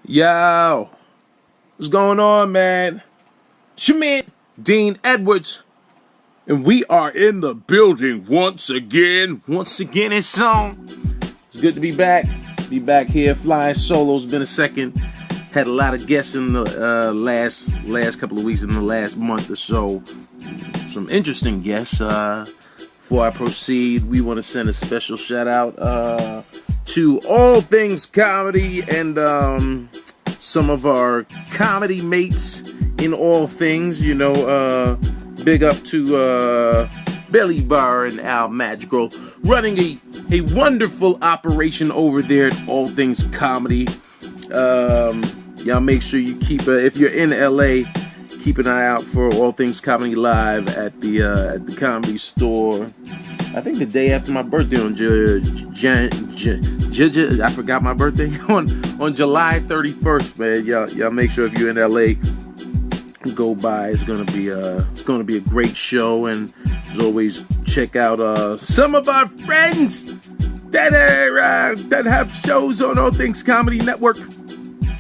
Yo, what's going on, man? Schmidt, Dean Edwards, and we are in the building once again. Once again, it's on. It's good to be back. Be back here flying solo. It's been a second. Had a lot of guests in the last couple of weeks, in the last month or so. Some interesting guests. Before I proceed, we want to send a special shout out to All Things Comedy and some of our comedy mates in all things. Big up to Billy Barr and Al Madrigal running a wonderful operation over there at All Things Comedy. Y'all make sure you keep if you're in LA, keep an eye out for All Things Comedy Live at the Comedy Store. I think the day after my birthday on I forgot my birthday on July 31st, man. Y'all make sure if you're in LA, go by. It's gonna be a great show, and as always, check out some of our friends that have shows on All Things Comedy Network.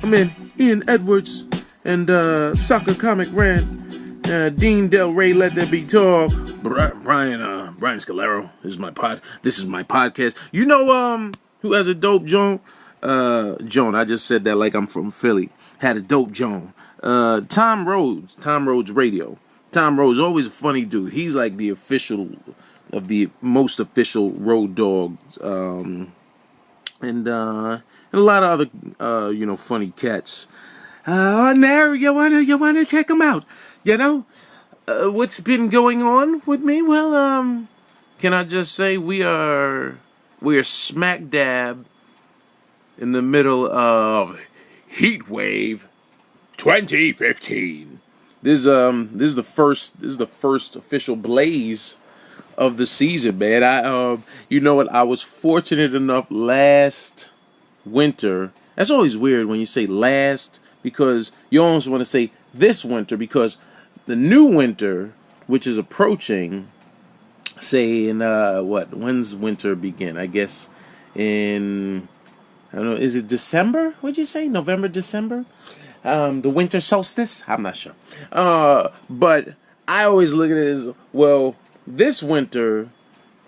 I mean, Ian Edwards and Soccer Comic Rant, Dean Del Rey, Let There Be Talk. Brian Scalero is my This is my podcast. You know who has a dope Joan? Joan. I just said that like I'm from Philly. Had a dope Joan. Tom Rhodes Radio. Tom Rhodes, always a funny dude. He's like the official of the most official road dogs. And a lot of other funny cats. On there, you wanna check them out. What's been going on with me? Well, can I just say we are smack dab in the middle of Heat Wave 2015. This is the first official blaze of the season, man. I was fortunate enough last winter. That's always weird when you say last, because you almost want to say this winter, because the new winter, which is approaching, say in when's winter begin? I guess in, I don't know, is it December? What'd you say? November, December? The winter solstice? I'm not sure. But I always look at it as, well, this winter,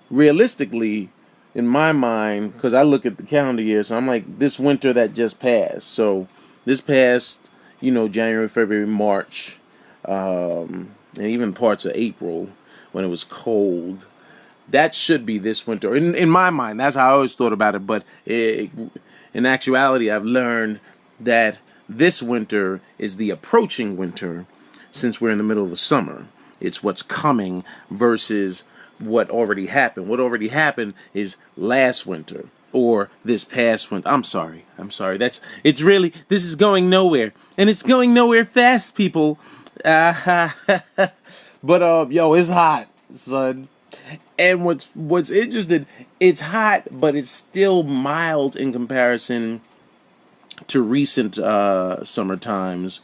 realistically, in my mind, because I look at the calendar year, so I'm like, this winter that just passed. So this past, January, February, March, and even parts of April when it was cold, that should be this winter. In my mind, that's how I always thought about it. But in actuality, I've learned that this winter is the approaching winter, since we're in the middle of the summer. It's what's coming versus what already happened. What already happened is last winter or this past winter. I'm sorry. This is going nowhere, and it's going nowhere fast, people. But it's hot, son. And what's interesting, it's hot, but it's still mild in comparison to recent summer times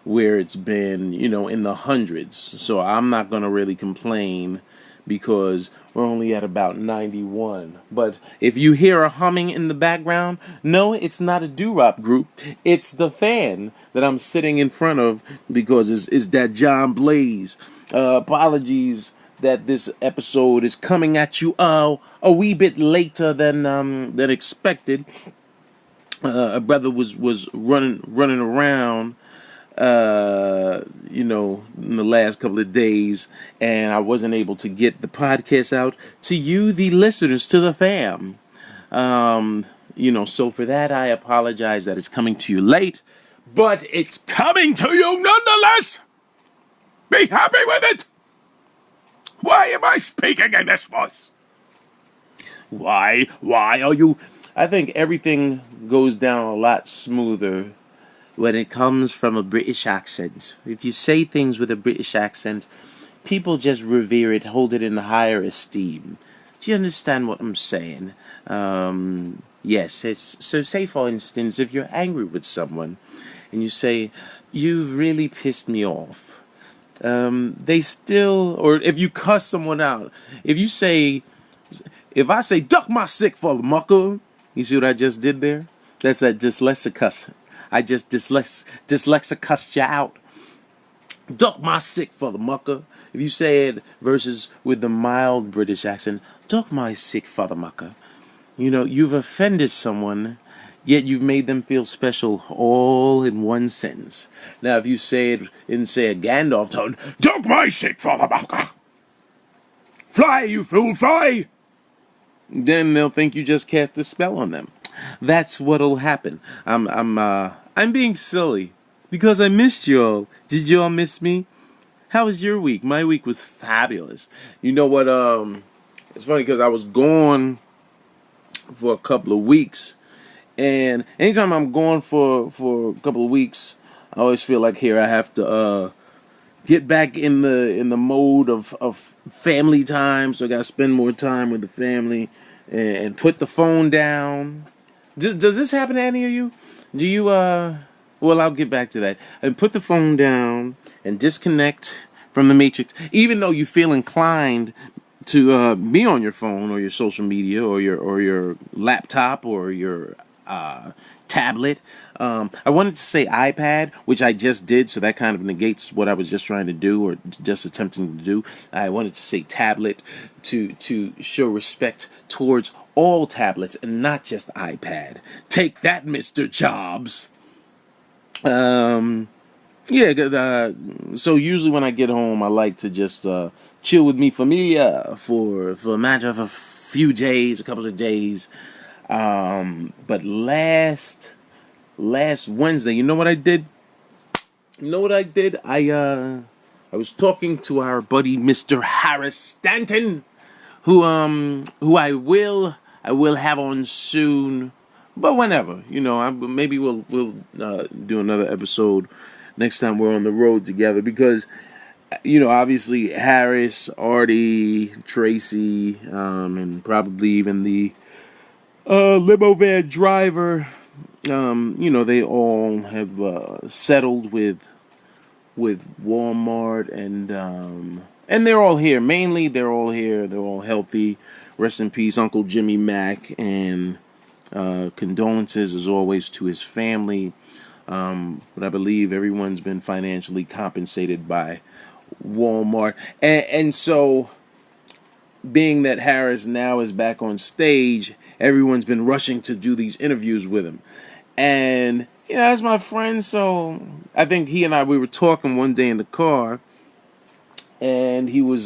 where it's been, in the hundreds. So I'm not going to really complain because we're only at about 91. But if you hear a humming in the background, no, it's not a doo-wop group. It's the fan that I'm sitting in front of, because it's that John Blaze. Apologies that this episode is coming at you a wee bit later than expected. A brother was running around, in the last couple of days, and I wasn't able to get the podcast out to you, the listeners, to the fam. So for that, I apologize that it's coming to you late, but it's coming to you nonetheless. Be happy with it. Why am I speaking in this voice? Why are you? I think everything goes down a lot smoother when it comes from a British accent. If you say things with a British accent, people just revere it, hold it in higher esteem. Do you understand what I'm saying? Yes, so say, for instance, if you're angry with someone and you say, "You've really pissed me off," they still, or if you cuss someone out, if I say, "Duck my sick for the mucker," you see what I just did there? That's that dyslexic cuss. I just dyslexic cussed you out. Duck my sick Futhamucker. If you say it versus with the mild British accent, duck my sick Futhamucker. You know, you've offended someone, yet you've made them feel special all in one sentence. Now, if you say it in, say, a Gandalf tone, duck my sick Futhamucker. Fly, you fool, fly! Then they'll think you just cast a spell on them. That's what'll happen. I'm being silly because I missed you all. Did you all miss me? How was your week? My week was fabulous. You know what? It's funny because I was gone for a couple of weeks, and anytime I'm gone for a couple of weeks, I always feel like here I have to get back in the mode of family time. So I gotta spend more time with the family and put the phone down. Does this happen to any of you? Do you well, I'll get back to that. And put the phone down and disconnect from the matrix, even though you feel inclined to be on your phone or your social media or your laptop or your tablet. I wanted to say iPad, which I just did, so that kind of negates what I was just trying to do or just attempting to do. I wanted to say tablet to show respect towards all tablets and not just iPad. Take that, Mr. Jobs. Yeah, so usually when I get home, I like to just chill with mi familia for a matter of a few days, a couple of days. But last Wednesday, you know what I did? I was talking to our buddy Mr. Harris Stanton, who I will have on soon, but whenever, maybe we'll do another episode next time we're on the road together, because obviously Harris, Artie, Tracy, and probably even the limo van driver, they all have settled with Walmart, and they're all here. Mainly, they're all here. They're all healthy. Rest in peace, Uncle Jimmy Mack, and condolences as always to his family. But I believe everyone's been financially compensated by Walmart, and so, being that Harris now is back on stage, everyone's been rushing to do these interviews with him. And, that's my friend, so I think he and we were talking one day in the car, and he was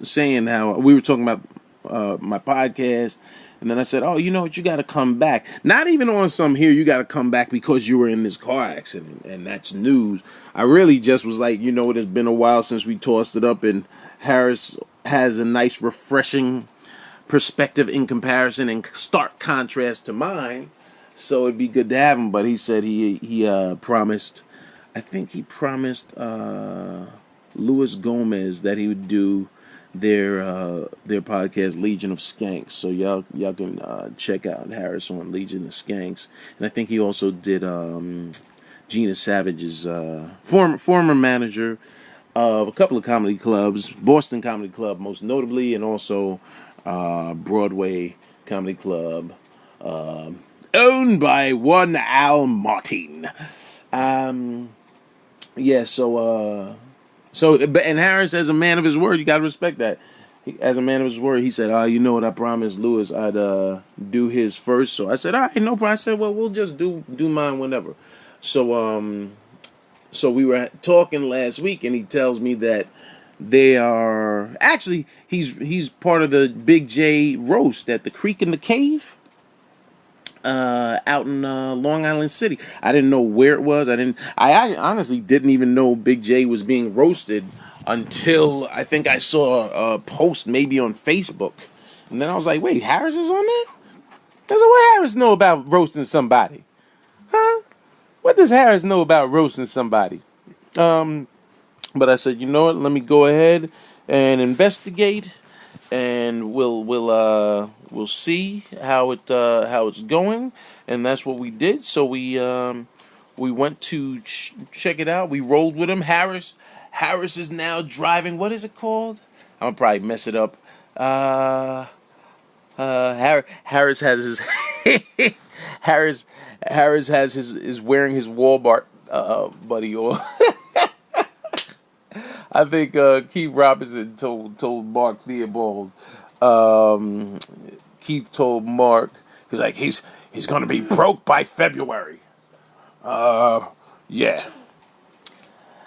saying how we were talking about my podcast, and then I said, oh, you know what, you got to come back. Not even on some here, you got to come back because you were in this car accident, and that's news. I really just was like, it's been a while since we tossed it up, and Harris has a nice, refreshing perspective in comparison and stark contrast to mine, so it'd be good to have him. But he said he promised, I think he promised Luis Gomez that he would do their podcast Legion of Skanks, so y'all can check out Harris on Legion of Skanks. And I think he also did Gina Savage's former manager of a couple of comedy clubs, Boston Comedy Club most notably, and also Broadway Comedy Club, owned by one Al Martin. And Harris, as a man of his word, you gotta respect that. As a man of his word, he said, you know what, I promised Lewis I'd do his first. So I said, all right, no problem. I said, well, we'll just do mine whenever. So we were talking last week, and he tells me that they are actually he's part of the Big Jay roast at the Creek in the Cave out in Long Island City. I didn't know where it was. I honestly didn't even know Big Jay was being roasted until I think I saw a post maybe on Facebook, and then I was like, wait, Harris is on there? I said, what Harris know about roasting somebody? Huh? What does Harris know about roasting somebody? But I said, you know what? Let me go ahead and investigate, and we'll see how it's going, and that's what we did. So we went to check it out. We rolled with him. Harris is now driving. What is it called? I'm gonna probably mess it up. Harris has his Harris Harris has his is wearing his Walmart buddy on. I think Keith Robinson told Mark Theobald. Um, Keith told Mark, he's like, he's gonna be broke by February. Yeah.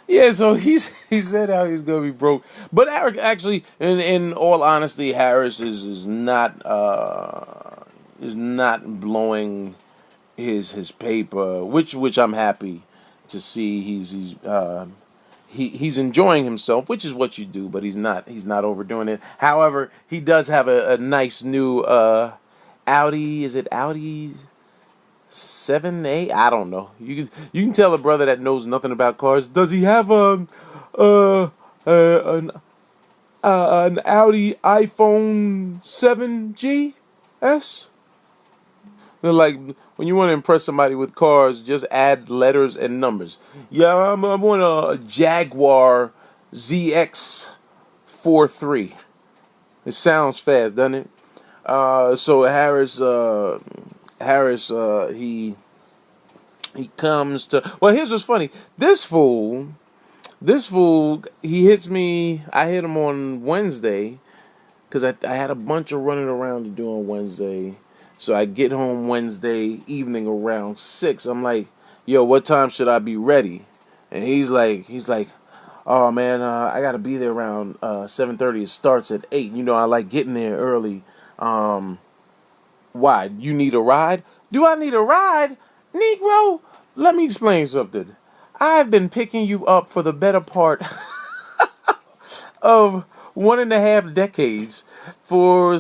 Yeah, so he said how he's gonna be broke, but actually, in all honesty, Harris is not blowing his paper, which I'm happy to see. He's enjoying himself, which is what you do, but he's not overdoing it. However, he does have a nice new Audi. Is it Audi 7A? I don't know. You can tell a brother that knows nothing about cars. Does he have uh, an an Audi iPhone 7GS? They're like, when you want to impress somebody with cars, just add letters and numbers. Yeah, I want a Jaguar ZX43. It sounds fast, doesn't it? So Harris, he comes to. Well, here's what's funny. This fool, he hits me. I hit him on Wednesday because I had a bunch of running around to do on Wednesday. So I get home Wednesday evening around 6. I'm like, yo, what time should I be ready? And he's like, oh man, I gotta be there around 7:30. It starts at 8. You know, I like getting there early. Why? You need a ride? Do I need a ride? Negro, let me explain something. I've been picking you up for the better part of 1.5 decades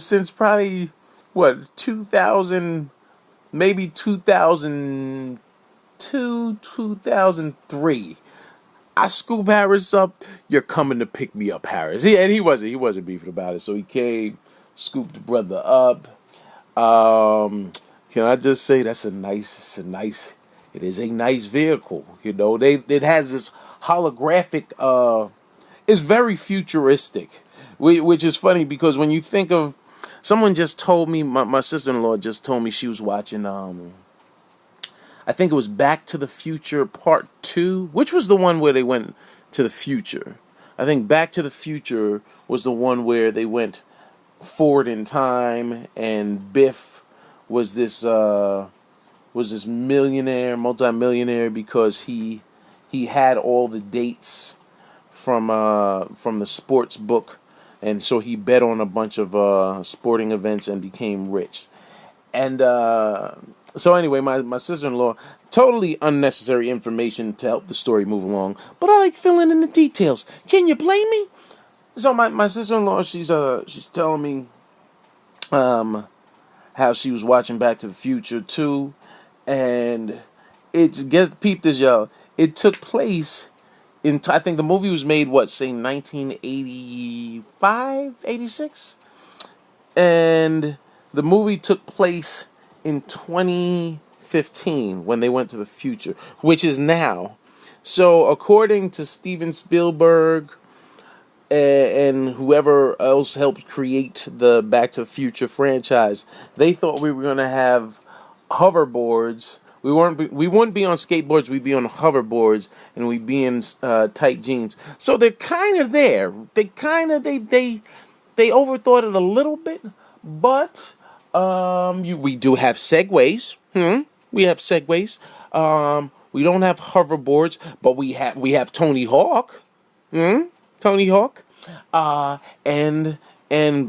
since probably what 2000, maybe 2002, 2003. I scoop Harris up. You're coming to pick me up, Harris. And he wasn't beefing about it. So he came, scooped the brother up. Um, can I just say it is a nice vehicle. You know, it has this holographic. It's very futuristic, which is funny because when you think of, someone just told me, my sister-in-law just told me she was watching. I think it was Back to the Future Part 2, which was the one where they went to the future. I think Back to the Future was the one where they went forward in time, and Biff was this millionaire, multimillionaire, because he had all the dates from the sports book, and so he bet on a bunch of sporting events and became rich. And so anyway, my sister-in-law, totally unnecessary information to help the story move along, but I like filling in the details. Can you blame me? So my sister-in-law, she's telling me how she was watching Back to the Future too, and peep this, y'all. It took place I think the movie was made, what, say 1985, 86? And the movie took place in 2015 when they went to the future, which is now. So according to Steven Spielberg and whoever else helped create the Back to the Future franchise, they thought we were going to have hoverboards. We wouldn't be on skateboards. We'd be on hoverboards, and we'd be in tight jeans. So they're kind of there. They overthought it a little bit, but we do have segways. We have segways. We don't have hoverboards, but we have Tony Hawk. Tony Hawk. And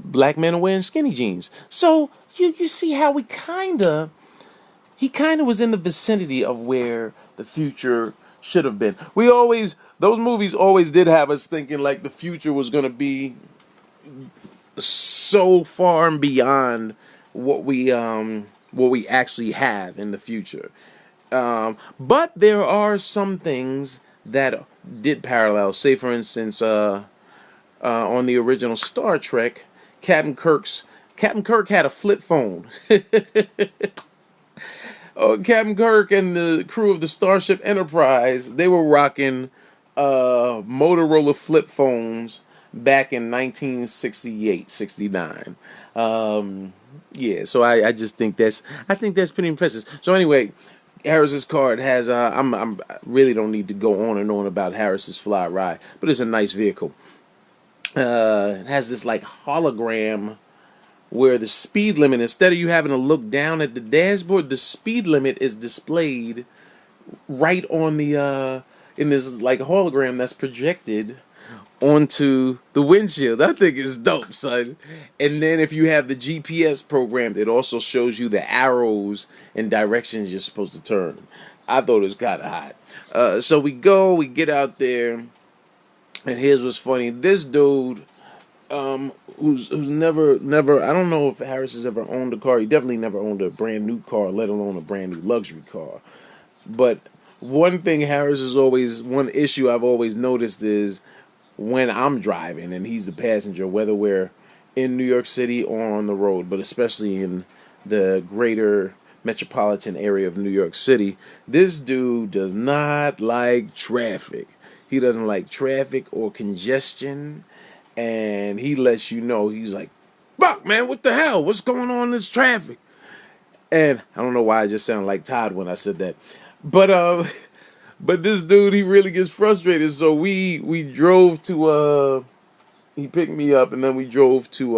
black men are wearing skinny jeans. So you see how he kind of was in the vicinity of where the future should have been. Those movies always did have us thinking like the future was going to be so far and beyond what we actually have in the future. But there are some things that did parallel. Say, for instance, on the original Star Trek, Captain Kirk had a flip phone. Captain Kirk and the crew of the Starship Enterprise, they were rocking Motorola flip phones, back in 1968, 69. Yeah, so I just think that's pretty impressive. So anyway, Harris's card has I really don't need to go on and on about Harris's Fly Ride, but it's a nice vehicle. It has this like hologram where the speed limit, instead of you having to look down at the dashboard, the speed limit is displayed right on the in this like hologram that's projected onto the windshield. I think it's dope, son. And then if you have the GPS programmed, it also shows you the arrows and directions you're supposed to turn. I thought it was kind of hot. So we get out there, and here's what's funny. This dude, who's never, I don't know if Harris has ever owned a car. He definitely never owned a brand new car, let alone a brand new luxury car. But one issue I've always noticed is when I'm driving and he's the passenger, whether we're in New York City or on the road, but especially in the greater metropolitan area of New York City, this dude does not like traffic. He doesn't like traffic or congestion, and he lets you know, he's like, "Fuck, man, what the hell? What's going on in this traffic?" And I don't know why I just sound like Todd when I said that, but but this dude, he really gets frustrated. So we drove to he picked me up, and then we drove to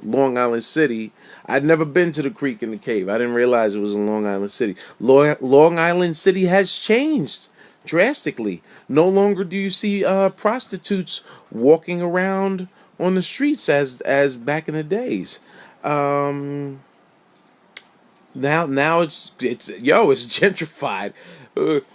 Long Island City. I'd never been to the creek and the cave. I didn't realize it was in Long Island City. Long Island City has changed drastically. No longer do you see prostitutes walking around on the streets as back in the days. Um, now it's gentrified.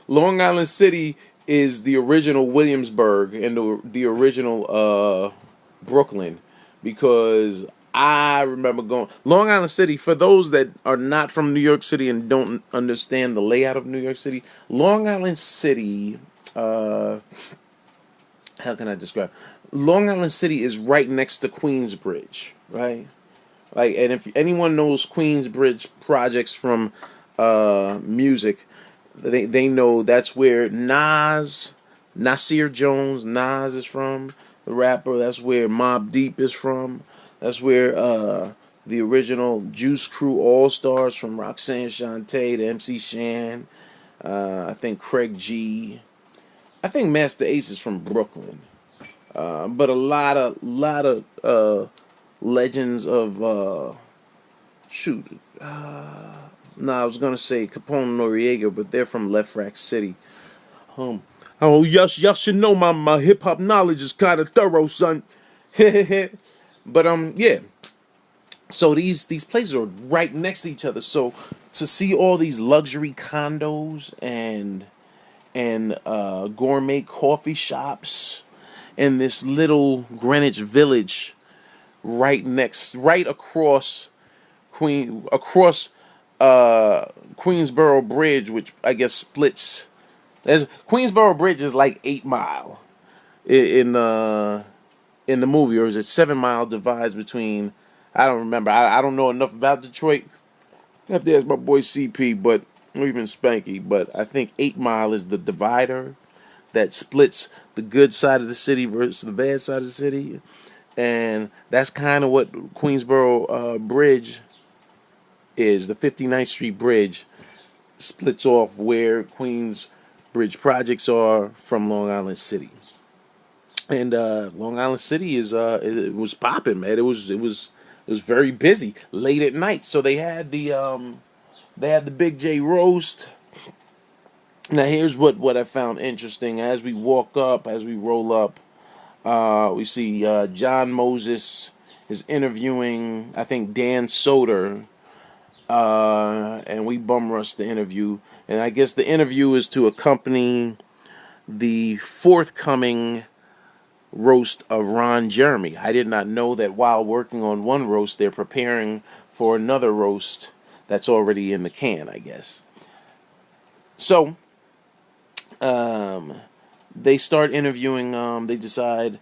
Long Island City is the original Williamsburg and the original Brooklyn, because I remember going Long Island City. For those that are not from New York City and don't understand the layout of New York City, Long Island City. How can I describe? Long Island City is right next to Queensbridge, right? Like, and if anyone knows Queensbridge projects from music, they know that's where Nasir Jones, Nas is from, the rapper. That's where Mobb Deep is from. That's where the original Juice Crew All Stars from Roxanne Shante to MC Shan. I think Craig G. I think Master Ace is from Brooklyn. But a lot of legends of shoot. No, I was gonna say Capone Noriega, but they're from Left Rack City. Um, oh yes, y'all should know my hip hop knowledge is kind of thorough, son. But yeah. So these places are right next to each other. So to see all these luxury condos and gourmet coffee shops in this little Greenwich Village, right across Queensboro Bridge, which I guess splits. As Queensboro Bridge is like 8 Mile in the movie, or is it 7 Mile divides between? I don't remember. I don't know enough about Detroit. I have to ask my boy CP, but or even Spanky. But I think 8 Mile is the divider that splits the good side of the city versus the bad side of the city, and that's kind of what Queensboro Bridge is. The 59th Street Bridge splits off where Queens Bridge projects are from Long Island City, and Long Island City is it was popping, man. It was very busy late at night. So they had the Big J roast. Now here's what I found interesting. As we roll up, we see John Moses is interviewing, I think, Dan Soder, and we bum rush the interview. And I guess the interview is to accompany the forthcoming roast of Ron Jeremy. I did not know that while working on one roast, they're preparing for another roast that's already in the can, I guess. So, they start interviewing. They decide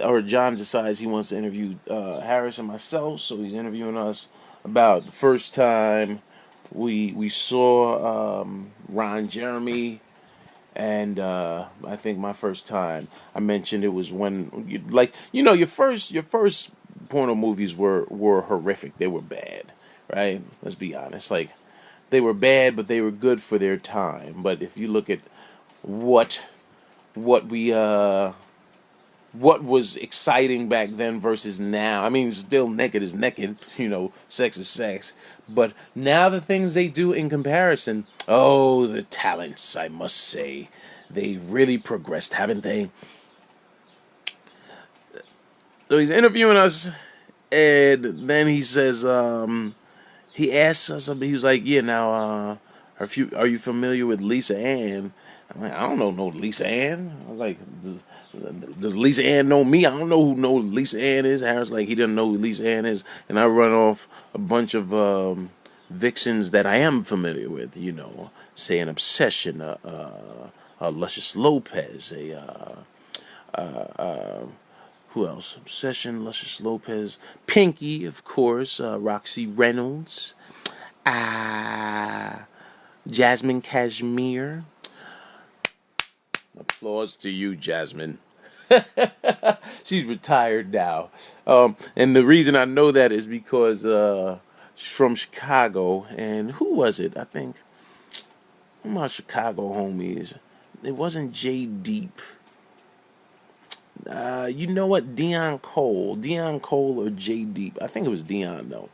or John decides he wants to interview Harris and myself, so he's interviewing us about the first time we saw Ron Jeremy And I think my first time I mentioned it was when your first porno movies were horrific. They were bad, right? Let's be honest. Like they were bad, but they were good for their time. But if you look at what what we what was exciting back then versus now. I mean, still naked is naked, sex is sex. But now the things they do in comparison, oh, the talents, I must say. They've really progressed, haven't they? So he's interviewing us, and then he says, he asks us, he was like, yeah, now, are you familiar with Lisa Ann? I'm like, I don't know no Lisa Ann. I was like, does Lisa Ann know me? I don't know who Lisa Ann is. Harris like he doesn't know who Lisa Ann is, and I run off a bunch of vixens that I am familiar with. Say an Obsession, Luscious Lopez, who else? Obsession, Luscious Lopez, Pinky, of course, Roxy Reynolds, Jasmine Cashmere. Applause to you, Jasmine. She's retired now. And the reason I know that is because she's from Chicago. And who was it? I think one of my Chicago homies. It wasn't Jay Deep. You know what? Dion Cole or Jay Deep. I think it was Dion though.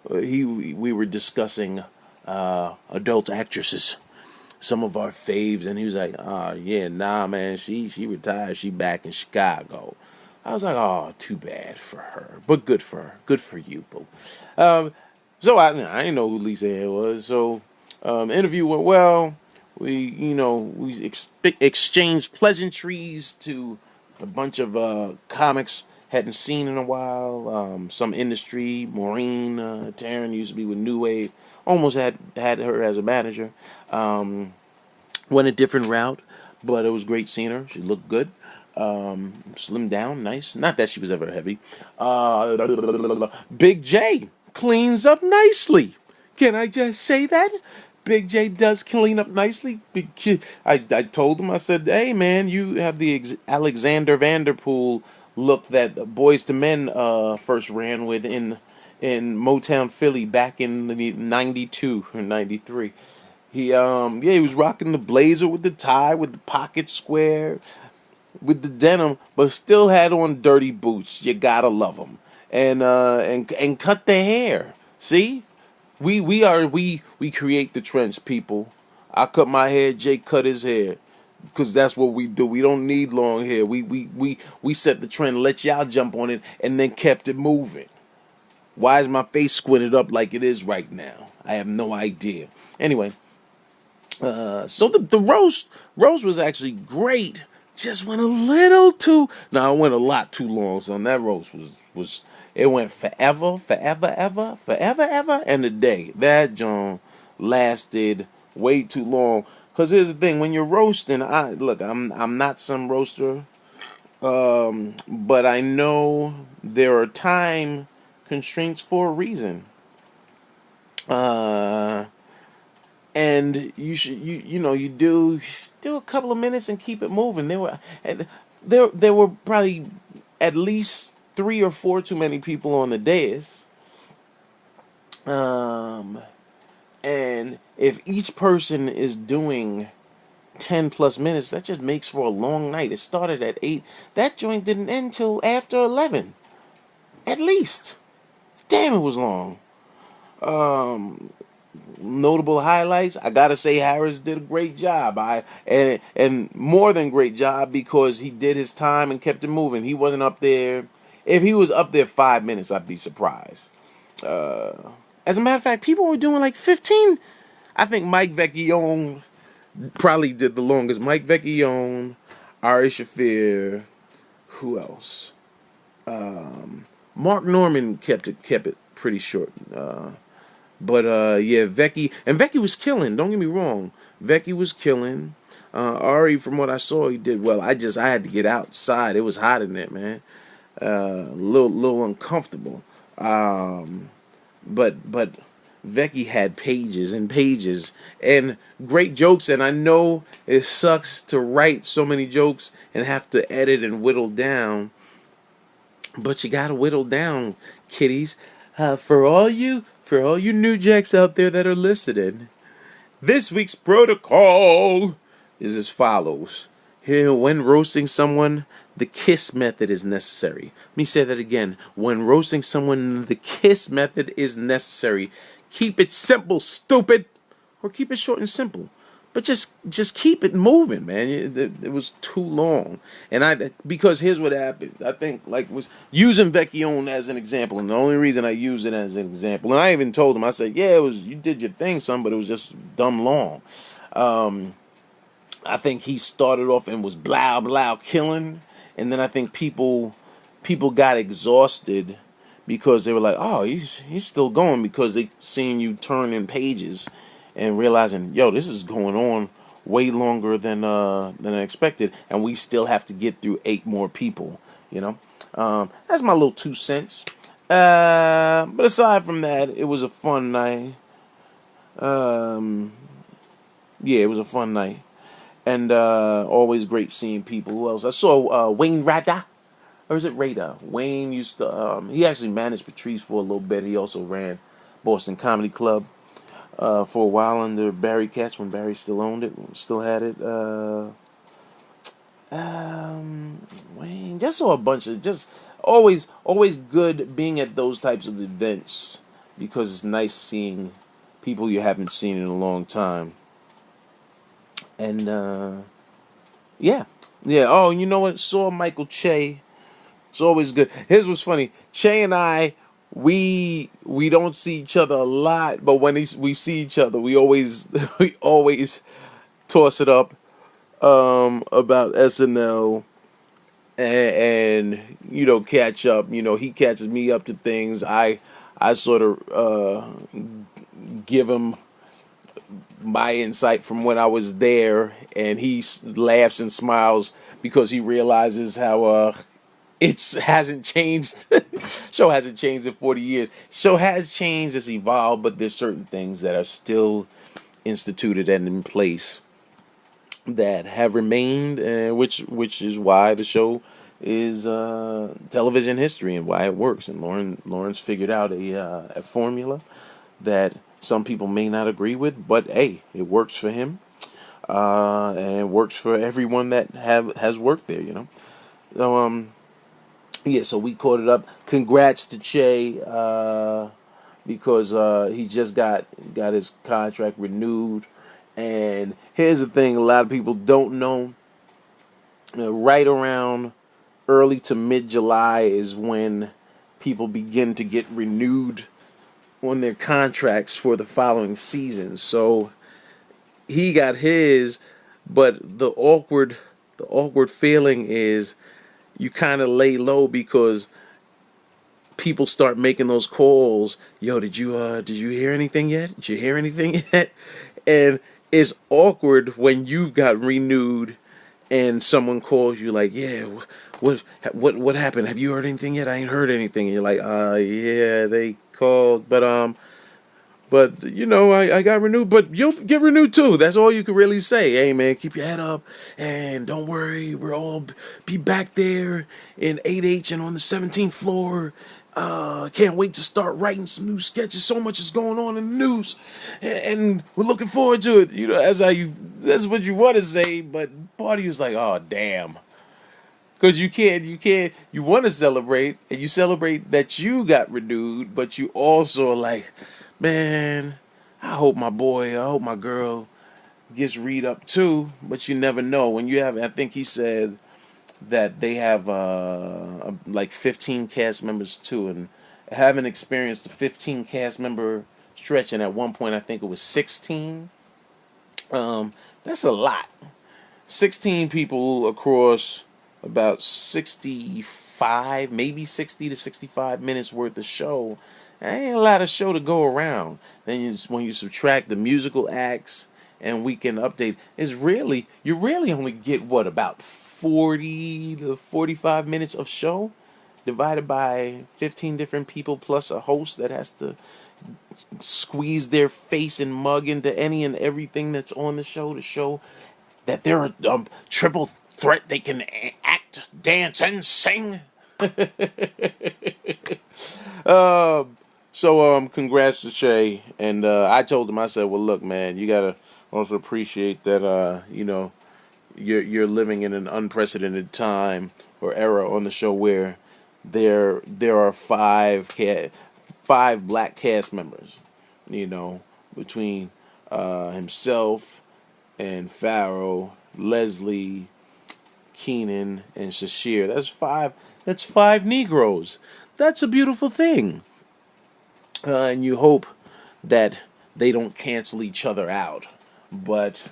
We were discussing adult actresses, some of our faves, and he was like, "Oh yeah, nah, man, she retired. She back in Chicago." I was like, "Oh, too bad for her, but good for her. Good for you, boo." So I didn't know who Lisa Ann was. So interview went well. We exchanged pleasantries to a bunch of comics hadn't seen in a while. Some industry. Maureen Taryn used to be with New Wave. Almost had her as a manager. Went a different route, but it was great seeing her. She looked good. Slimmed down, nice. Not that she was ever heavy. Big J cleans up nicely. Can I just say that? Big J does clean up nicely. I told him, I said, hey man, you have the Alexander Vanderpool look that Boys to Men first ran with in Motown Philly back in '92 or '93. He was rocking the blazer with the tie, with the pocket square, with the denim, but still had on dirty boots. You gotta love them, and cut the hair. See, we create the trends, people. I cut my hair, Jake cut his hair, because that's what we do. We don't need long hair. We set the trend, let y'all jump on it, and then kept it moving. Why is my face squinted up like it is right now? I have no idea. Anyway, so the roast was actually great. Just went a little too. No, it went a lot too long. So that roast was it went forever, and a day. That John lasted way too long. Cause here's the thing: when you're roasting, I'm not some roaster, but I know there are time constraints for a reason. And you do a couple of minutes and keep it moving. There were probably at least 3 or 4 too many people on the dais. And if each person is doing 10 plus minutes, that just makes for a long night. It started at 8. That joint didn't end till after 11, at least. Damn, it was long. Notable highlights, I gotta say Harris did a great job. And more than great job, because he did his time and kept it moving. He wasn't up there. If he was up there 5 minutes, I'd be surprised. As a matter of fact, people were doing like 15. I think Mike Vecchione probably did the longest. Mike Vecchione, Ari Shafir, who else? Mark Norman kept it pretty short. But yeah, Vecchi was killing. Don't get me wrong, Vecchi was killing. Ari, from what I saw, he did well. I had to get outside. It was hot in there, man. A little uncomfortable. But Vecchi had pages and pages and great jokes. And I know it sucks to write so many jokes and have to edit and whittle down, but you gotta whittle down, kiddies. For all you new jacks out there that are listening, this week's protocol is as follows. Here, when roasting someone, the kiss method is necessary. Let me say that again. When roasting someone, the kiss method is necessary. Keep it simple, stupid, or keep it short and simple. But just keep it moving, man. It was too long, and because here's what happened. I think was using Vecchione as an example, and the only reason I used it as an example, and I even told him, I said, yeah, it was, you did your thing, son, but it was just dumb long. I think he started off and was blah blah killing, and then I think people got exhausted because they were like, oh, he's still going, because they seen you turn in pages and realizing, yo, this is going on way longer than I expected, and we still have to get through 8 more people. That's my little 2 cents. But aside from that, it was a fun night. Yeah, it was a fun night, and always great seeing people. Who else? I saw Wayne Rada. Or is it Rada? Wayne used to, he actually managed Patrice for a little bit. He also ran Boston Comedy Club for a while under Barry Katz, when Barry still owned it, still had it. Wayne, just saw a bunch of, just always good being at those types of events, because it's nice seeing people you haven't seen in a long time. And yeah. Oh, you know what? Saw Michael Che. It's always good. Here's what's funny. Che and I, we don't see each other a lot, but when we see each other, we always we always toss it up about SNL, and catch up. He catches me up to things. I sort of give him my insight from when I was there, and he laughs and smiles because he realizes how it hasn't changed. Show hasn't changed in 40 years. Show has changed, it's evolved, but there's certain things that are still instituted and in place that have remained, which is why the show is television history and why it works. And Lawrence figured out a formula that some people may not agree with, but hey, it works for him, and it works for everyone that has worked there. So yeah, so we caught it up. Congrats to Che, because he just got his contract renewed. And here's the thing: a lot of people don't know. Right around early to mid July is when people begin to get renewed on their contracts for the following season. So he got his, but the awkward feeling is you kind of lay low because people start making those calls. Yo, did you hear anything yet? Did you hear anything yet? And it's awkward when you've got renewed and someone calls you like, yeah, what happened? Have you heard anything yet? I ain't heard anything. And you're like, yeah, they called, but I got renewed, but you'll get renewed too. That's all you can really say. Hey man, keep your head up and don't worry, we'll all be back there in 8H and on the 17th floor. Can't wait to start writing some new sketches. So much is going on in the news, and we're looking forward to it. That's what you want to say, but part of you's like, oh damn. Because you want to celebrate, and you celebrate that you got renewed, but you also are like, man, I hope my girl gets read up too, but you never know. When you have, I think he said that they have like 15 cast members too, and I haven't experienced a 15 cast member stretch, and at one point I think it was 16. That's a lot. 16 people across about 65, maybe 60 to 65 minutes worth of show. Ain't a lot of show to go around. Then when you subtract the musical acts and weekend update, you really only get about 40 to 45 minutes of show divided by 15 different people plus a host that has to squeeze their face and mug into any and everything that's on the show to show that they're a triple threat. They can act, dance, and sing. Congrats to Shay. And I told him, I said, well, look, man, you gotta also appreciate that, you're living in an unprecedented time or era on the show where there are five black cast members, between himself and Pharaoh, Leslie, Keenan, and Shashir. That's five Negroes. That's a beautiful thing. And you hope that they don't cancel each other out. But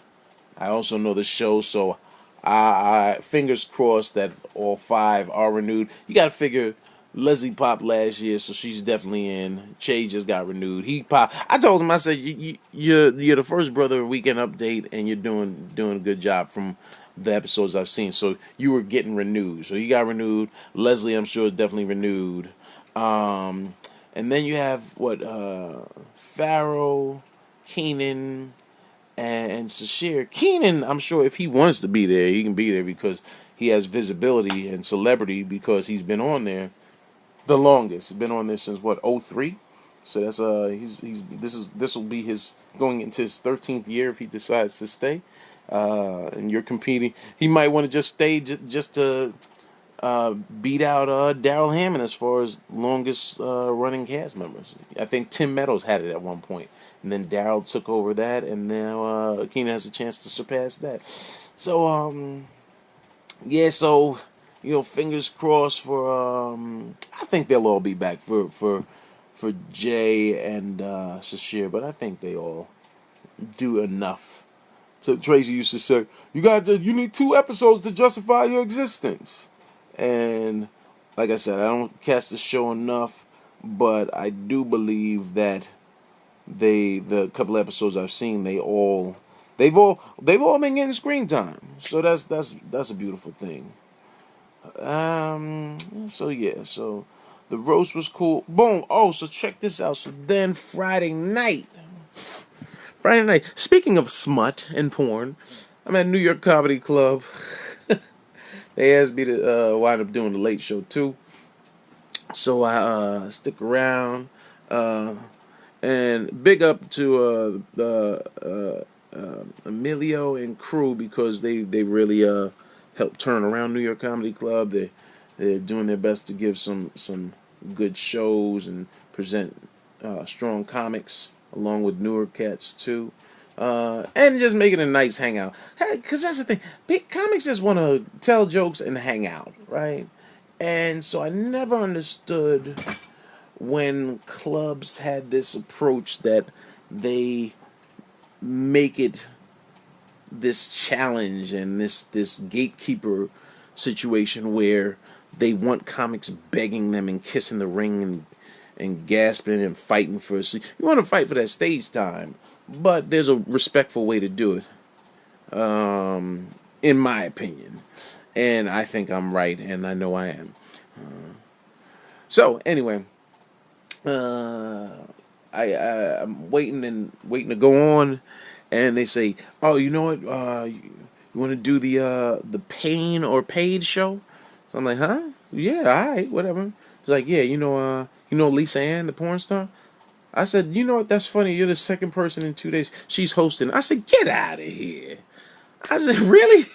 I also know the show, so I fingers crossed that all five are renewed. You got to figure Leslie popped last year, so she's definitely in. Che just got renewed. He popped. I told him, I said, you're the first brother weekend update, and you're doing a good job from the episodes I've seen. So you were getting renewed. So you got renewed. Leslie, I'm sure, is definitely renewed. And then you have Pharaoh, Keenan, and Shashir. Keenan, I'm sure if he wants to be there, he can be there because he has visibility and celebrity because he's been on there the longest. He's been on there since '03. So that's this will be his going into his 13th year if he decides to stay. And you're competing. He might want to just stay just to beat out Daryl Hammond as far as longest running cast members. I think Tim Meadows had it at one point, and then Daryl took over that, and now Keenan has a chance to surpass that. So so fingers crossed for. I think they'll all be back for Jay and Shashir, but I think they all do enough. So Tracy used to say, you need 2 episodes to justify your existence. And like I said, I don't catch the show enough, but I do believe that the couple episodes I've seen, they've all been getting screen time. So that's a beautiful thing. So the roast was cool. Boom. Oh, so check this out. So then Friday night. Speaking of smut and porn, I'm at New York Comedy Club. They asked me to wind up doing the late show too, so I stick around. And big up to Emilio and crew because they really helped turn around New York Comedy Club. They're doing their best to give some good shows and present strong comics along with newer cats too. And just make it a nice hangout. Because that's the thing. Big comics just want to tell jokes and hang out, right? And so I never understood when clubs had this approach that they make it this challenge and this gatekeeper situation where they want comics begging them and kissing the ring and gasping and fighting for a seat. You want to fight for that stage time, but there's a respectful way to do it, in my opinion. And I think I'm right, and I know I am. So anyway, I'm waiting to go on, and they say, "Oh, you know what? You want to do the Pain or Paid show?" So I'm like, "Huh? Yeah, all right, whatever." It's like, "Yeah, you know Lisa Ann, the porn star." I said, "You know what? That's funny. You're the second person in 2 days. She's hosting." I said, "Get out of here." I said, "Really?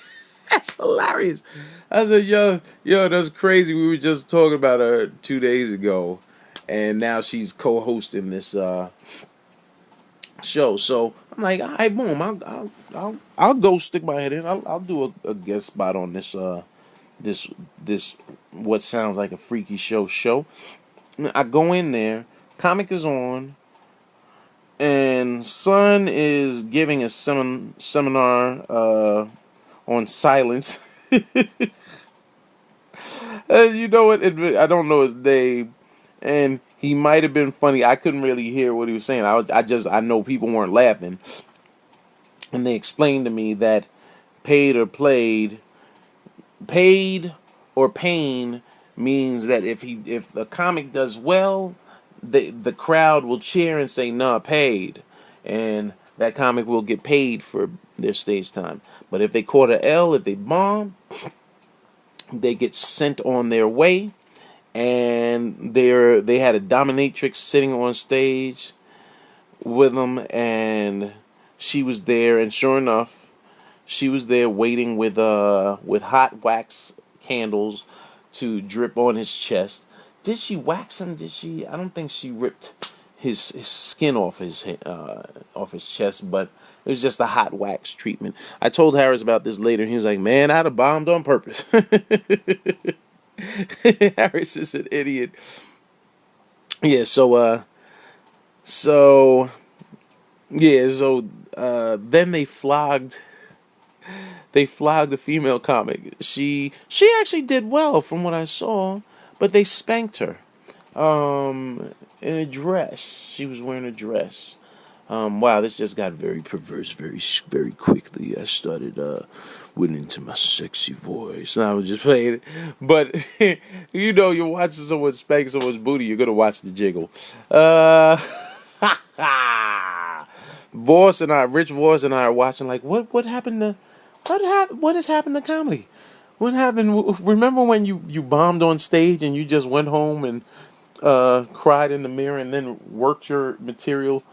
That's hilarious." I said, yo, that's crazy. We were just talking about her 2 days ago, and now she's co-hosting this show." So I'm like, "All right, boom. I'll go stick my head in. I'll do a guest spot on this what sounds like a freaky show." I go in there. Comic is on. And Son is giving a seminar on silence. And you know what? I don't know his name, and he might have been funny. I couldn't really hear what he was saying. I know people weren't laughing, and they explained to me that paid or pain means that if a comic does well, the crowd will cheer and say, "Nah, paid," and that comic will get paid for their stage time. But if they caught a L, if they bomb, they get sent on their way. And they had a dominatrix sitting on stage with them, and she was there, and sure enough, she was there waiting with hot wax candles to drip on his chest. Did she wax him? Did she? I don't think she ripped his skin off his chest, but it was just a hot wax treatment. I told Harris about this later. He was like, "Man, I'd have bombed on purpose." Harris is an idiot. Yeah. So yeah. Then they flogged the female comic. She actually did well from what I saw, but they spanked her. In a dress. She was wearing a dress. Wow, this just got very perverse very quickly. I started went into my sexy voice. And I was just playing it. But you're watching someone spank someone's booty, you're gonna watch the jiggle. Rich Voss and I are watching like what happened to what has happened to comedy? What happened? Remember when you bombed on stage and you just went home and cried in the mirror and then worked your material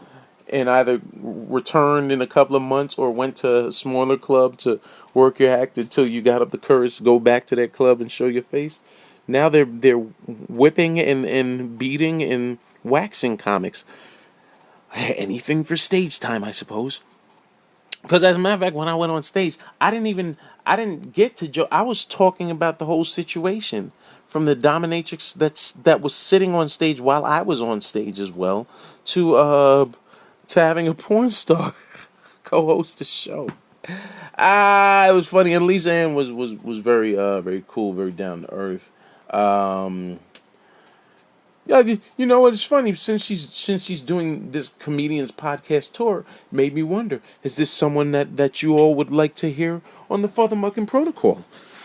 and either returned in a couple of months or went to a smaller club to work your act until you got up the courage to go back to that club and show your face? Now they're whipping and beating and waxing comics. Anything for stage time, I suppose. Because as a matter of fact, when I went on stage, I didn't get to joke. I was talking about the whole situation, from the dominatrix that was sitting on stage while I was on stage as well, to having a porn star co-host the show. It was funny, and Lisa Ann was very cool, very down to earth. Yeah, you know what? It's funny since she's doing this comedians podcast tour. Made me wonder: is this someone that you all would like to hear on the Futhamuckin Protocol?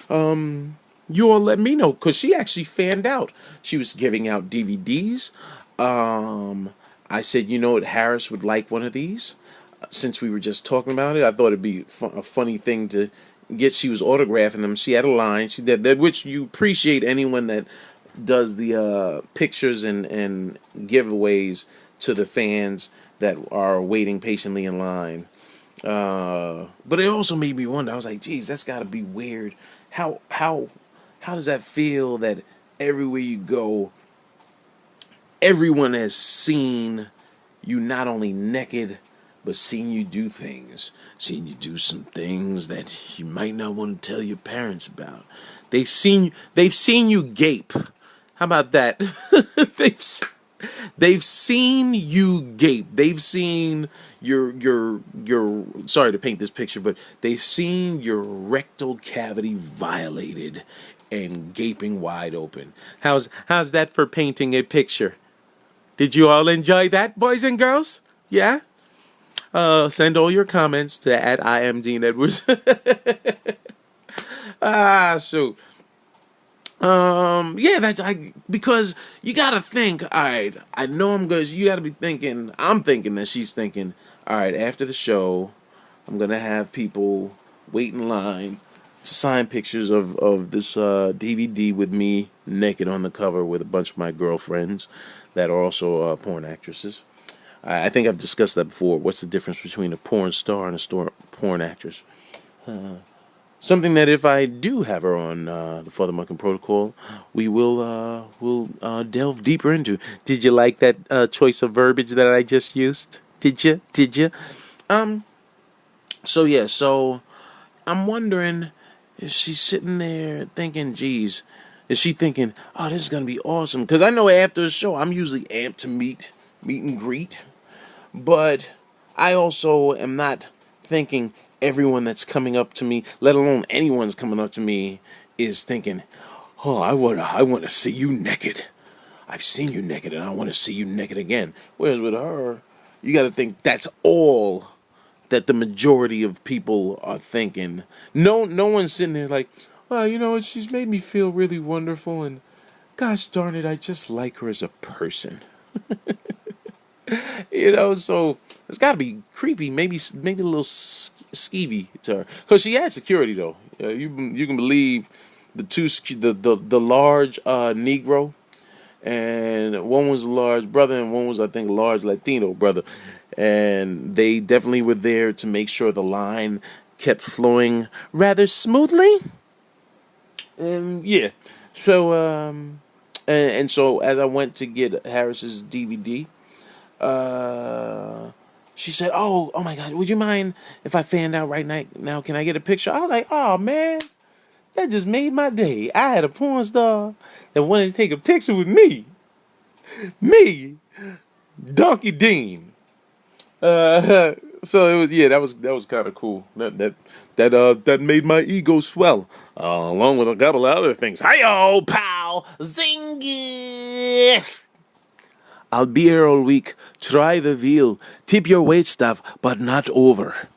You all let me know, because she actually fanned out. She was giving out DVDs. I said, what, Harris would like one of these. Since we were just talking about it, I thought it'd be a funny thing to get. She was autographing them. She had a line. She did that, which you appreciate anyone that does the pictures and giveaways to the fans that are waiting patiently in line. But it also made me wonder. I was like, geez, that's got to be weird. How does that feel that everywhere you go, everyone has seen you not only naked, but seen you do things. Seen you do some things that you might not want to tell your parents about. They've seen you gape. How about that? they've seen you gape. They've seen your sorry to paint this picture, but they've seen your rectal cavity violated and gaping wide open. How's that for painting a picture? Did you all enjoy that, boys and girls? Yeah? Send all your comments to @IamDeanEdwards. Shoot. Yeah, because you gotta think, alright, I know I'm good. You gotta be thinking, I'm thinking that she's thinking, alright, after the show, I'm gonna have people wait in line to sign pictures of this DVD with me naked on the cover with a bunch of my girlfriends that are also porn actresses. I think I've discussed that before. What's the difference between a porn star and a porn actress? Something that if I do have her on the Futhamuckin Protocol, we'll delve deeper into. Did you like that choice of verbiage that I just used? Did you? So I'm wondering if she's sitting there thinking, geez, is she thinking, oh, this is gonna be awesome? Because I know after the show, I'm usually amped to meet and greet, but I also am not thinking everyone that's coming up to me, let alone anyone's coming up to me, is thinking, oh, I want to see you naked. I've seen you naked and I want to see you naked again. Whereas with her, you got to think that's all that the majority of people are thinking. No one's sitting there like, well, you know what, she's made me feel really wonderful, and gosh darn it, I just like her as a person. So it's got to be creepy, maybe a little skeevy to her, because she had security though. You can believe the large Negro, and one was a large brother, and one was, I think, a large Latino brother, and they definitely were there to make sure the line kept flowing rather smoothly. Yeah. So and so as I went to get Harris's DVD, uh, she said, "Oh my God, would you mind if I fanned out right now? Can I get a picture?" I was like, "Oh man, that just made my day. I had a porn star that wanted to take a picture with me, Donkey Dean." So it was, yeah, that was kind of cool. That made my ego swell, along with a couple of other things. Hi-yo, pal, zingy. I'll be here all week. Try the veal. Tip your wait staff, but not over.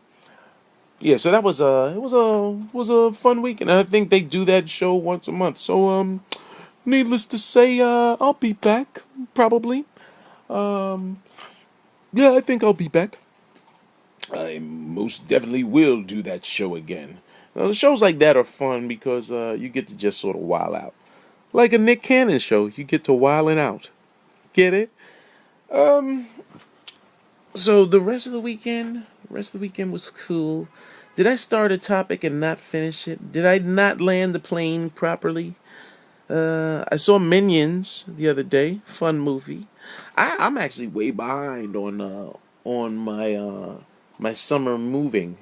Yeah, so that was it was a fun week, and I think they do that show once a month. So needless to say, I'll be back probably. Um, yeah, I think I'll be back. I most definitely will do that show again. Shows like that are fun because you get to just sort of wild out, like a Nick Cannon show. You get to wilding out. Get it? Um, So the rest of the weekend was cool. Did I start a topic and not finish it? Did I not land the plane properly? I saw Minions the other day. Fun movie. I'm actually way behind on my summer moving.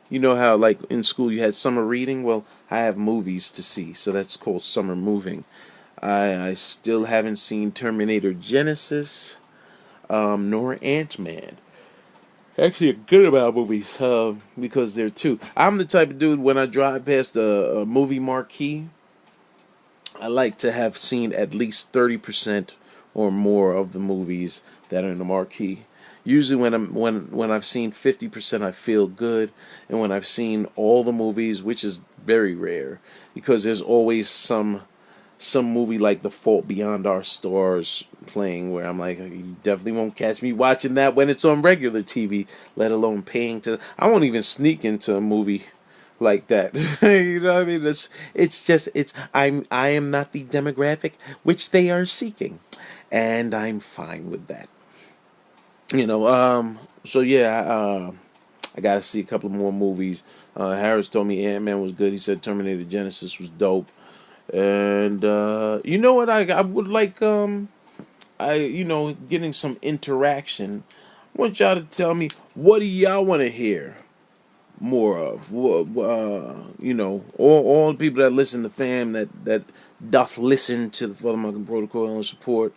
You know how, like, in school you had summer reading? Well, I have movies to see, so that's called summer moving. I still haven't seen Terminator Genesis, nor Ant-Man. Actually, a good amount of movies, because there are two. I'm the type of dude, when I drive past a movie marquee, I like to have seen at least 30% or more of the movies that are in the marquee. Usually, when I've seen 50%, I feel good, and when I've seen all the movies, which is very rare, because there's always some movie like The Fault Beyond Our Stars playing, where I'm like, you definitely won't catch me watching that when it's on regular TV, let alone paying to. I won't even sneak into a movie like that. You know what I mean? It's just I am not the demographic which they are seeking, and I'm fine with that. So yeah, I got to see a couple more movies. Harris told me Ant-Man was good. He said Terminator Genesis was dope. And you know what? I would like getting some interaction. I want y'all to tell me, what do y'all want to hear more of? All the people that listen to fam, that doth listen to the Futhamuckin Protocol and support.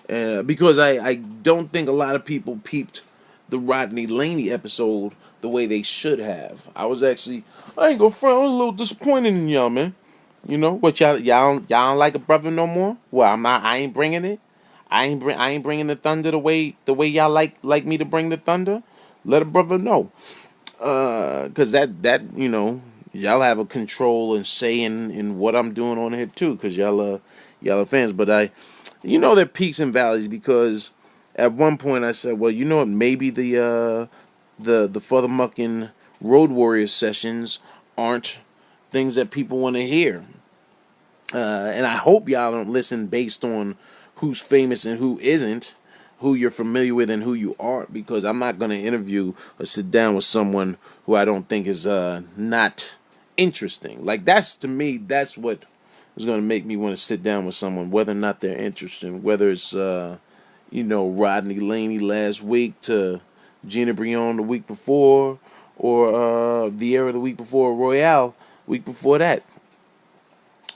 Because I don't think a lot of people peeped the Rodney Laney episode the way they should have. I ain't gonna front, I was a little disappointed in y'all, man. You know what, y'all don't like a brother no more? Well, I ain't bringing it. I ain't bringing the thunder the way y'all like me to bring the thunder. Let a brother know. Cause that y'all have a control and say in what I'm doing on here too. Cause y'all are fans. But there are peaks and valleys, because at one point I said, well, you know what? Maybe the Futhamuckin Road Warrior sessions aren't things that people want to hear. And I hope y'all don't listen based on who's famous and who isn't, who you're familiar with and who you aren't, because I'm not going to interview or sit down with someone who I don't think is not interesting. Like, to me, that's what is going to make me want to sit down with someone, whether or not they're interesting, whether it's, Rodney Laney last week to Gina Brion the week before, or Vieira the week before, Royale week before that.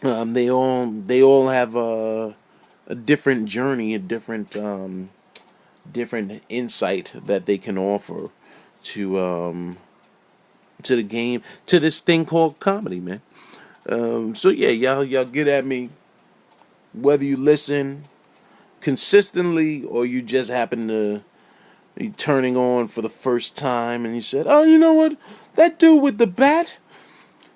They all have a different journey, a different insight that they can offer to the game, to this thing called comedy, man. So yeah, y'all get at me, whether you listen consistently or you just happen to be turning on for the first time and you said, oh, you know what, that dude with the bat,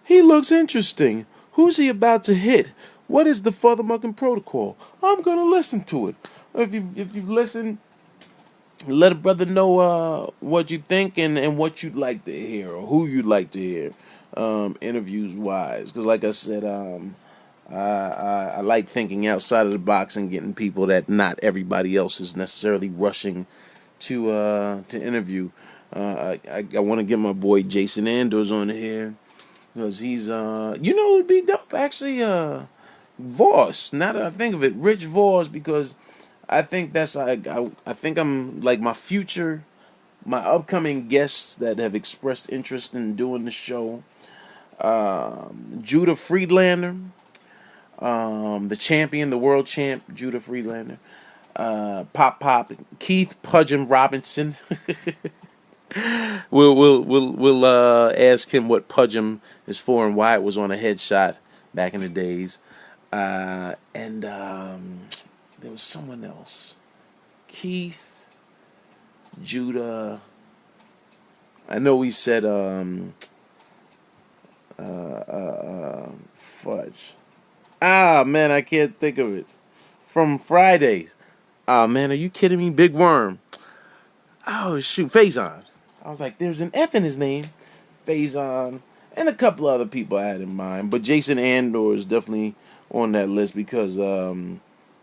he looks interesting. Who's he about to hit? What is the Futhamuckin Protocol? I'm gonna listen to it. if you've listened, let a brother know what you think and what you'd like to hear or who you'd like to hear, interviews wise. Because like I said, I like thinking outside of the box and getting people that not everybody else is necessarily rushing to interview. I want to get my boy Jason Anders on here because he's it'd be dope actually. Voss. Now that I think of it, Rich Voss, because I think I think I'm like my upcoming guests that have expressed interest in doing the show. Judah Friedlander, the champion, the world champ, Judah Friedlander. Pop, Keith Pudgeon Robinson. we'll ask him what Pudgeon is for and why it was on a headshot back in the days. And there was someone else. Keith, Judah. I know he said fudge. Ah man, I can't think of it. From Friday. Ah man, are you kidding me? Big Worm. Oh shoot, Faison. I was like, there's an F in his name. Faison, and a couple other people I had in mind. But Jason Andor is definitely on that list because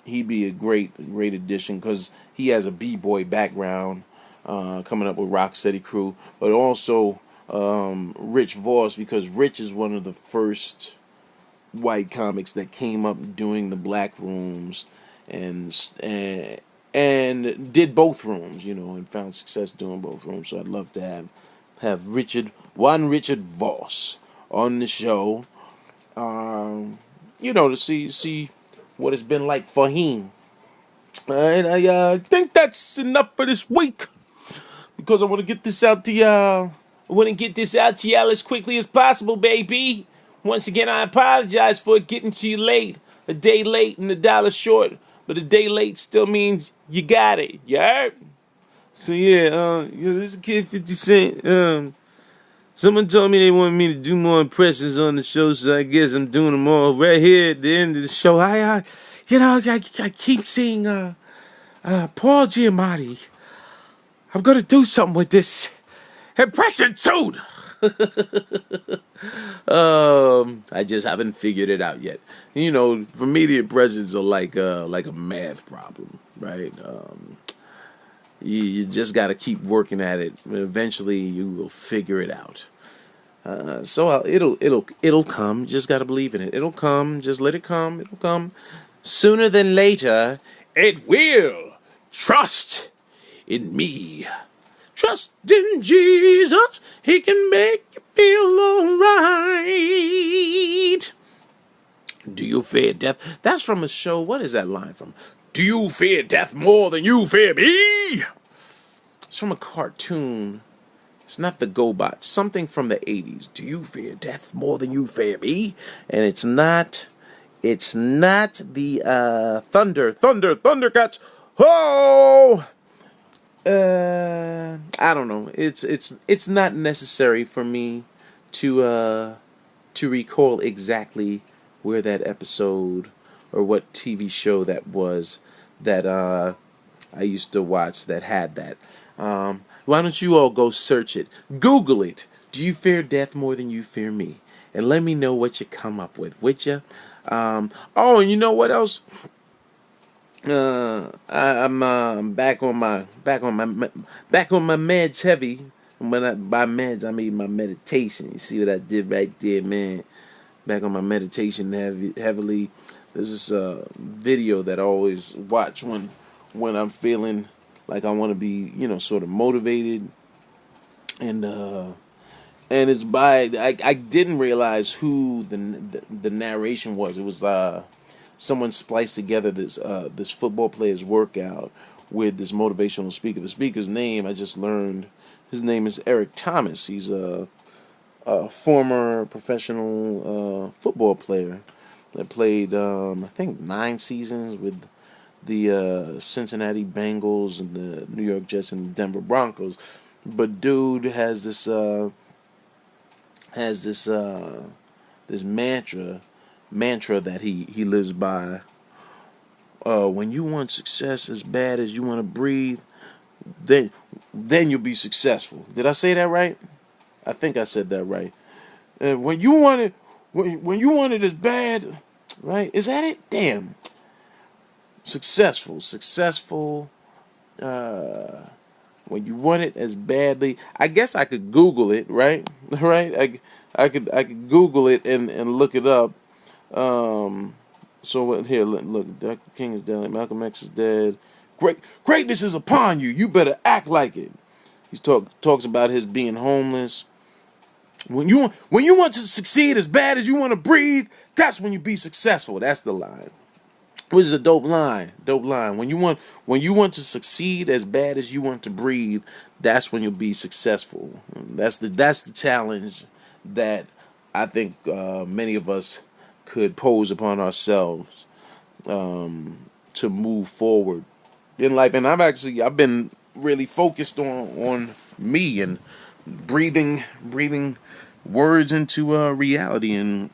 he'd be a great addition because he has a b-boy background, coming up with Rocksteady Crew, but also Rich Voss because Rich is one of the first white comics that came up doing the black rooms and did both rooms, and found success doing both rooms. So I'd love to have Richard Voss on the show, to see what it's been like for him. And I think that's enough for this week because I want to get this out to y'all. I want to get this out to y'all as quickly as possible, baby. Once again, I apologize for getting to you late. A day late and $1 short, but a day late still means you got it. You heard? So yeah, this is Kid 50 Cent. Someone told me they wanted me to do more impressions on the show, so I guess I'm doing them all right here at the end of the show. I keep seeing Paul Giamatti. I'm gonna do something with this impression soon. I just haven't figured it out yet. For me, the impressions are like a math problem, right? You just got to keep working at it. Eventually, you will figure it out. So it'll come. Just got to believe in it. It'll come. Just let it come. It'll come sooner than later. It will. Trust in me. Trust in Jesus. He can make you feel alright. Do you fear death? That's from a show. What is that line from? Do you fear death more than you fear me? It's from a cartoon. It's not the GoBot. Something from the 80s. Do you fear death more than you fear me? And it's not the Thundercats. Oh! I don't know. It's not necessary for me to recall exactly where that episode or what TV show that was that I used to watch that had that. Why don't you all go search it? Google it. Do you fear death more than you fear me? And let me know what you come up with, would you? And you know what else? I'm back on my meds heavy. And by meds I mean my meditation. You see what I did right there, man? Back on my meditation heavily. There's this video that I always watch when I'm feeling like I want to be, sort of motivated, and it's by I didn't realize who the narration was. It was someone spliced together this football player's workout with this motivational speaker. The speaker's name I just learned. His name is Eric Thomas. He's a former professional football player that played I think 9 seasons with the Cincinnati Bengals and the New York Jets and the Denver Broncos. But dude has this mantra that he lives by, when you want success as bad as you want to breathe, then you'll be successful. Did I say that right? I think I said that right. When you want it, when you want it as bad, right? Is that it? Damn. Successful. When you want it as badly, I guess I could Google it, right? Right? I could Google it and look it up. So here, look, Dr. King is dead. Malcolm X is dead. Greatness is upon you. You better act like it. He talks about his being homeless. When you want to succeed as bad as you want to breathe, that's when you be successful. That's the line. Which is a dope line. Dope line. When you want to succeed as bad as you want to breathe, that's when you'll be successful. That's the challenge that I think many of us could pose upon ourselves to move forward in life. And I've been really focused on me and breathing words into reality, and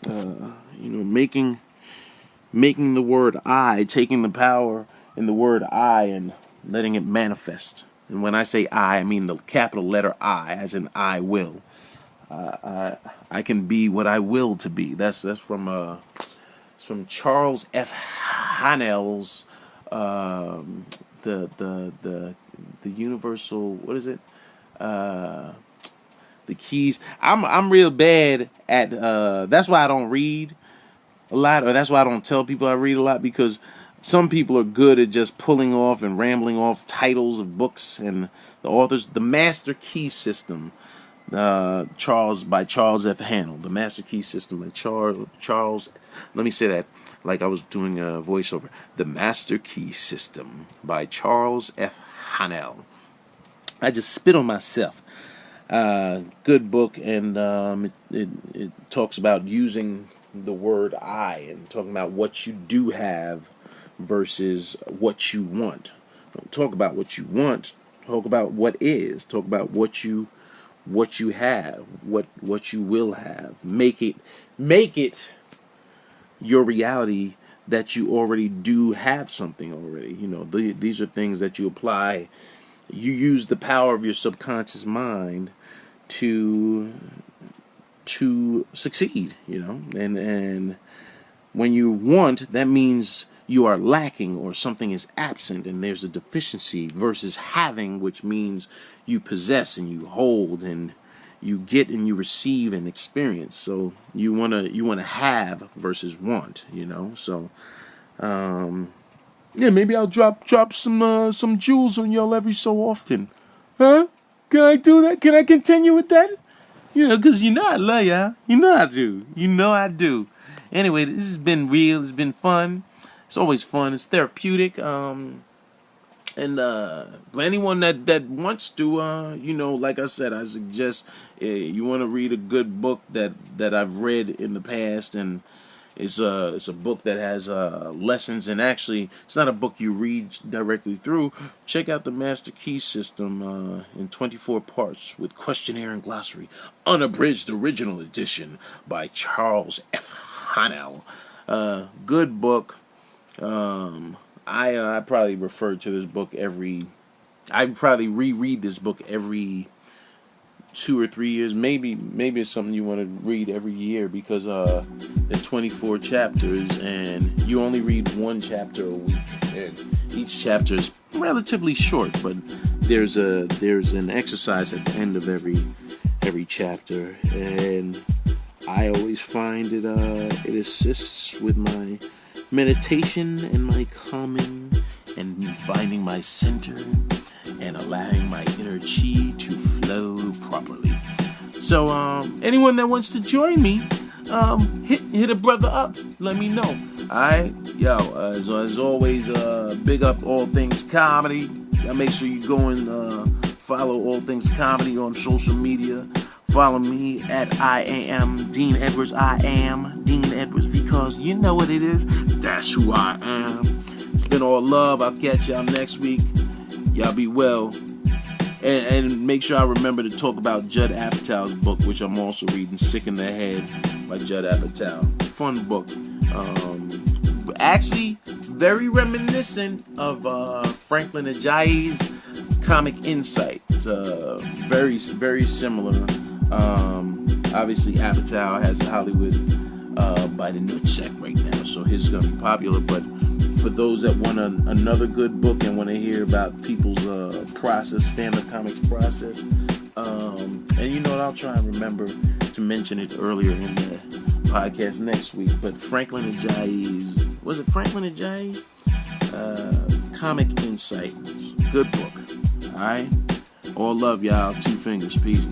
making the word I, taking the power in the word I and letting it manifest. And when I say I mean the capital letter I, as in I will. I can be what I will to be. That's from Charles F. Hannell's the universal, what is it? The keys. I'm real bad at that's why I don't read a lot, or that's why I don't tell people I read a lot, because some people are good at just pulling off and rambling off titles of books and the authors. The Master Key System, by Charles F. Hannell. The Master Key System by Charles. Let me say that like I was doing a voiceover. The Master Key System by Charles F. Hannell. I just spit on myself. Good book, and it talks about using the word I and talking about what you do have versus what you want. Don't talk about what you want. Talk about what is. Talk about what you have, what you will have. Make it your reality that you already do have something already. These are things that you apply. You use the power of your subconscious mind to succeed, and when you want, that means you are lacking or something is absent and there's a deficiency, versus having, which means you possess and you hold and you get and you receive and experience. So you want to have versus want, so yeah, maybe I'll drop some jewels on y'all every so often. Huh? Can I do that? Can I continue with that? Because I love y'all. I do. I do. Anyway, this has been real. It's been fun. It's always fun. It's therapeutic. And for anyone that wants to, like I said, I suggest you want to read a good book that I've read in the past, and it's a book that has lessons, and actually it's not a book you read directly through. Check out the Master Key System in 24 parts with questionnaire and glossary, unabridged original edition by Charles F. Hannell. Good book. I probably refer to this book I probably reread this book every 2 or 3 years. Maybe it's something you want to read every year, because there are 24 chapters and you only read one chapter a week, and each chapter is relatively short, but there's an exercise at the end of every chapter, and I always find it assists with my meditation and my calming and finding my center and allowing my inner chi to flow properly. So anyone that wants to join me, hit a brother up. Let me know. Alright, as always, big up All Things Comedy. Make sure you go and follow All Things Comedy on social media. Follow me at I am Dean Edwards. I am Dean Edwards, because you know what it is. That's who I am. It's been all love. I'll catch y'all next week. Y'all be well. And make sure I remember to talk about Judd Apatow's book, which I'm also reading, Sick in the Head by Judd Apatow. Fun book. Actually, very reminiscent of Franklin Ajayi's Comic Insight. It's very, very similar. Obviously, Apatow has Hollywood by the nutsack right now, so his is going to be popular. But for those that want another good book and want to hear about people's process, stand-up comics process, and you know what, I'll try and remember to mention it earlier in the podcast next week. But Franklin Ajayi's, was it Franklin Ajayi? Comic Insight. Good book. Alright? All love, y'all. 2 fingers. Peace.